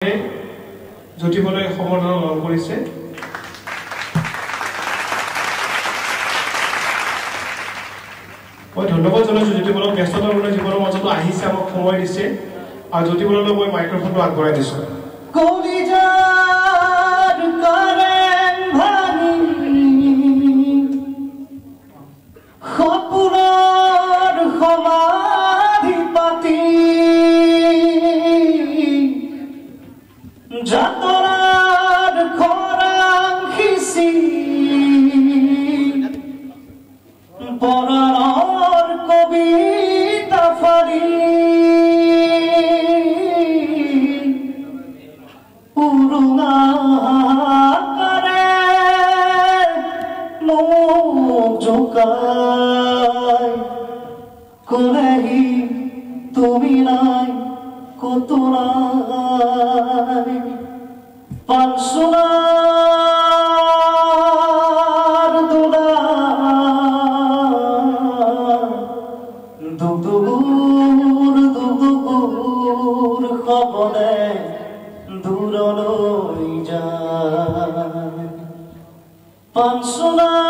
মাতেৰে জ্যোতিবলৈ সমৰ্থন লাভ কৰিছে মই ধন্যবাদ জনাইছো জ্যোতিবলক ব্যস্ততাপূৰ্ণ জীৱনৰ মাজতো আহিছে আমাক সময় দিছে আৰু জ্যোতিবললৈ মই মাইক্ৰফোনটো আগবঢ়াই দিছো কলিজাৰ কাৰেং ভাঙি সপোনৰ সমাধি পাতি যাতৰাৰ খৰাং সিঁচি পৰাণৰ কবিতা ফালি উৰুঙা কৰে মোক জোকাই কলেহি তুমি নাই কত নাই পাঁচশোনাৰ দোলা দুগুৰ খবনে দূৰলৈ যায় পাঁচশোনাৰ